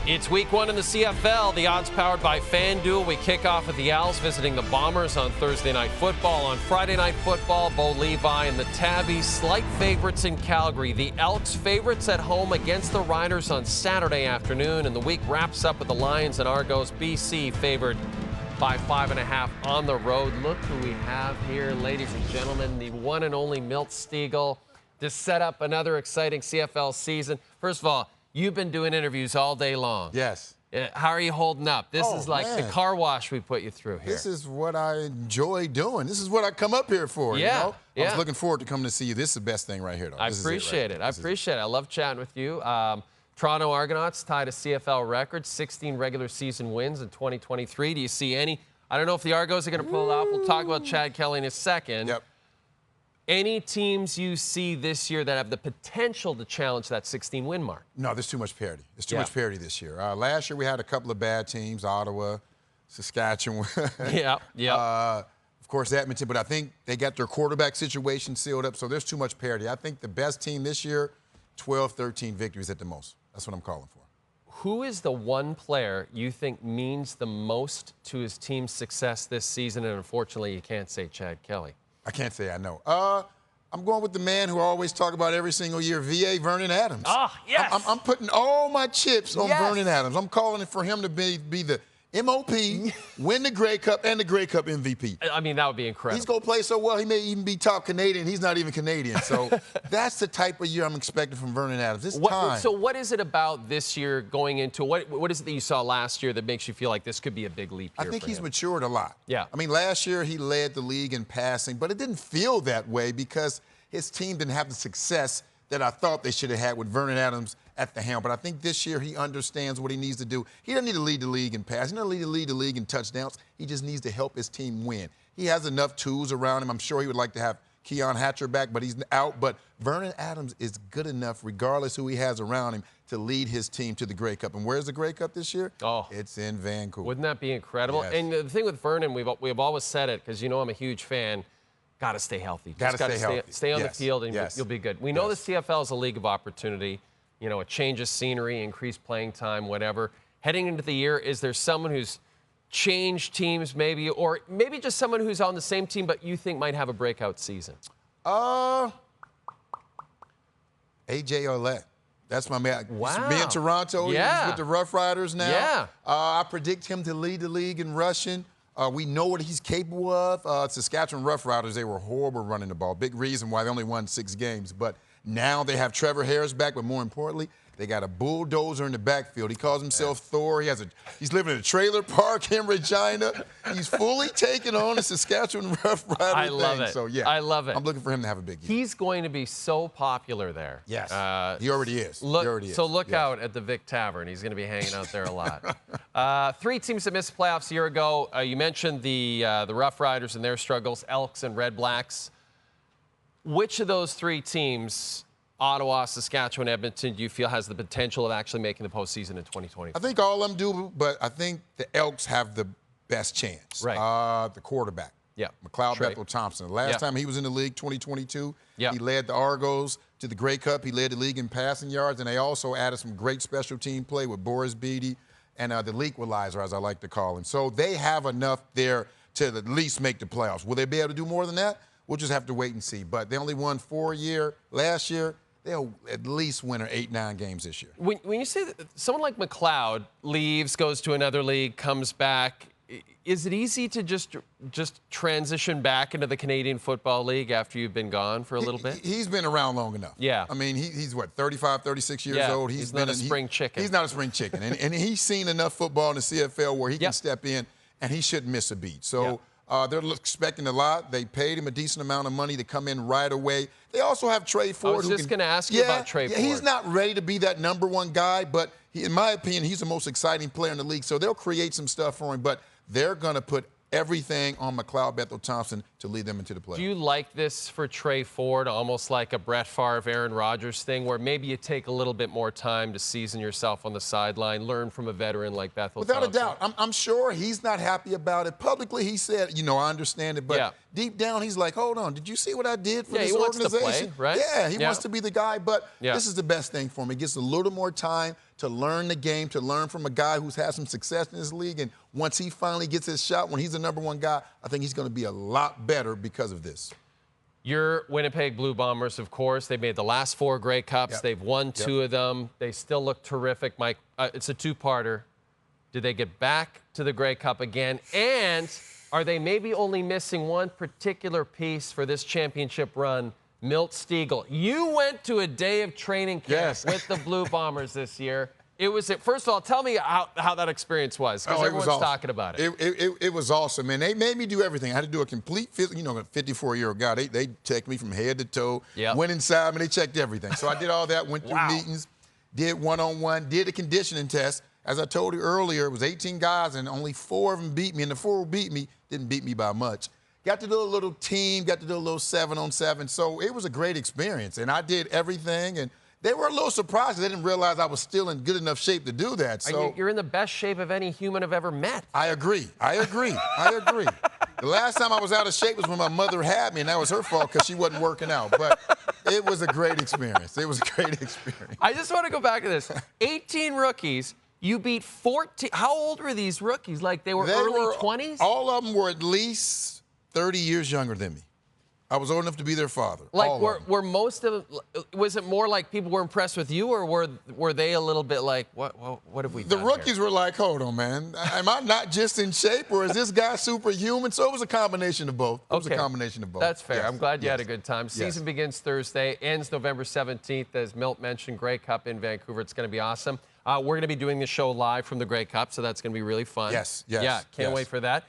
It's week one in the CFL. The odds powered by FanDuel. We kick off with the Owls visiting the Bombers on Thursday Night Football. On Friday Night Football, Bo Levi and the Tabbies slight favorites in Calgary. The Elks favorites at home against the Riders on Saturday afternoon. And the week wraps up with the Lions and Argos. BC favored by 5.5 on the road. Look who we have here, ladies and gentlemen. The one and only Milt Stegall to set up another exciting CFL season. First of all, you've been doing interviews all day long. Yes. How are you holding up? This is like the car wash we put you through here. This is what I enjoy doing. This is what I come up here for, you know? I was looking forward to coming to see you. This is the best thing right here, though. I appreciate it. I appreciate it. I love chatting with you. Toronto Argonauts tied a CFL record, 16 regular season wins in 2023. Do you see any? I don't know if the Argos are going to pull it off. We'll talk about Chad Kelly in a second. Yep. Any teams you see this year that have the potential to challenge that 16-win mark? No, there's too much parity. There's too much parity this year. Last year we had a couple of bad teams, Ottawa, Saskatchewan. Of course, Edmonton, but I think they got their quarterback situation sealed up, so there's too much parity. I think the best team this year, 12, 13 victories at the most. That's what I'm calling for. Who is the one player you think means the most to his team's success this season? And unfortunately, you can't say Chad Kelly. I can't say I know. I'm going with the man who I always talk about every single year, VA Vernon Adams. Oh, yes. I'm putting all my chips on Vernon Adams. I'm calling it for him to be the MOP, win the Grey Cup, and the Grey Cup MVP. I mean, that would be incredible. He's going to play so well, he may even be top Canadian. He's not even Canadian. So that's the type of year I'm expecting from Vernon Adams. So what is it about this year going into, what is it that you saw last year that makes you feel like this could be a big leap year I think for he's him? matured a lot. Yeah. I mean, last year he led the league in passing, but it didn't feel that way because his team didn't have the success that I thought they should have had with Vernon Adams at the helm. But I think this year he understands what he needs to do. He doesn't need to lead the league in passing. He doesn't need to lead the league in touchdowns. He just needs to help his team win. He has enough tools around him. I'm sure he would like to have Keon Hatcher back, but he's out. But Vernon Adams is good enough, regardless who he has around him, to lead his team to the Grey Cup. And where's the Grey Cup this year? Oh, it's in Vancouver. Wouldn't that be incredible? Yes. And the thing with Vernon, we've always said it, because you know I'm a huge fan, got to stay healthy. Got to stay healthy. Stay on the field, and you'll be good. We know the CFL is a league of opportunity. You know, a change of scenery, increased playing time, whatever. Heading into the year, is there someone who's changed teams maybe, or maybe just someone who's on the same team but you think might have a breakout season? AJ Ouellette. That's my man. Wow. Me in Toronto. He's with the Rough Riders now. Yeah. I predict him to lead the league in rushing. We know what he's capable of. Saskatchewan Rough Riders, they were horrible running the ball. Big reason why they only won 6 games. But now they have Trevor Harris back, but more importantly, they got a bulldozer in the backfield. He calls himself Thor. He's living in a trailer park in Regina. He's fully taken on the Saskatchewan Rough Riders I love it. So, yeah. I love it. I'm looking for him to have a big year. He's going to be so popular there. Yes. He already is. So look out at the Vic Tavern. He's going to be hanging out there a lot. 3 teams that missed the playoffs a year ago. You mentioned the Rough Riders and their struggles, Elks and Red Blacks. Which of those 3 teams, Ottawa, Saskatchewan, Edmonton, do you feel has the potential of actually making the postseason in 2020? I think all of them do, but I think the Elks have the best chance. Right. The quarterback. Yeah. McLeod Bethel Thompson. Last time he was in the league, 2022, he led the Argos to the Grey Cup. He led the league in passing yards, and they also added some great special team play with Boris Beatty and the Leaqualizer, as I like to call him. So they have enough there to at least make the playoffs. Will they be able to do more than that? We'll just have to wait and see. But they only won 4 last year. They'll at least win 8-9 games this year. When you say that someone like McLeod leaves, goes to another league, comes back, is it easy to just transition back into the Canadian Football League after you've been gone for a little bit? He's been around long enough. Yeah. I mean, he's what, 35, 36 years old? He's not a spring chicken. He's not a spring chicken. and he's seen enough football in the CFL where he can step in, and he shouldn't miss a beat. So they're expecting a lot. They paid him a decent amount of money to come in right away. They also have Trey Ford. I was just going to ask you about Trey Ford. He's not ready to be that number 1 guy, but in my opinion, he's the most exciting player in the league. So they'll create some stuff for him, but they're going to put everything on McLeod Bethel Thompson to lead them into the playoffs. Do you like this for Trey Ford, almost like a Brett Favre, Aaron Rodgers thing, where maybe you take a little bit more time to season yourself on the sideline, learn from a veteran like Bethel Thompson? Without a doubt. I'm sure he's not happy about it. Publicly, he said, I understand it, but deep down, he's like, hold on, did you see what I did for this organization? Wants to play, right? Yeah, he wants to be the guy, but this is the best thing for him. He gets a little more time to learn the game, to learn from a guy who's had some success in this league. And once he finally gets his shot, when he's the #1 guy, I think he's going to be a lot better because of this. Your Winnipeg Blue Bombers, of course, they've made the last 4 Grey Cups. Yep. They've won 2 of them. They still look terrific. Mike, it's a 2-parter. Do they get back to the Grey Cup again? And are they maybe only missing one particular piece for this championship run? Milt Stegall. You went to a day of training camp with the Blue Bombers this year. First of all, tell me how that experience was, because everyone's talking about it. It was awesome, man. They made me do everything. I had to do a complete, a 54-year-old guy. They checked me from head to toe, went inside me, they checked everything. So I did all that, went through meetings, did one-on-one, did a conditioning test. As I told you earlier, it was 18 guys, and only 4 of them beat me, and the 4 who beat me didn't beat me by much. Got to do a little team, got to do a little 7-on-7, so it was a great experience, and I did everything, and they were a little surprised. They didn't realize I was still in good enough shape to do that. So you're in the best shape of any human I've ever met. I agree. The last time I was out of shape was when my mother had me, and that was her fault because she wasn't working out. But it was a great experience. I just want to go back to this. 18 rookies. You beat 14. How old were these rookies? Like they were early 20s? All of them were at least 30 years younger than me. I was old enough to be their father. Like, were most of them, was it more like people were impressed with you, or were they a little bit like, what have we done? The rookies were like, hold on, man. Am I not just in shape, or is this guy superhuman? So it was a combination of both. It was a combination of both. That's fair. Yes. I'm glad you had a good time. Season begins Thursday, ends November 17th. As Milt mentioned, Grey Cup in Vancouver. It's going to be awesome. We're going to be doing the show live from the Grey Cup, so that's going to be really fun. Yes. Yeah, can't wait for that.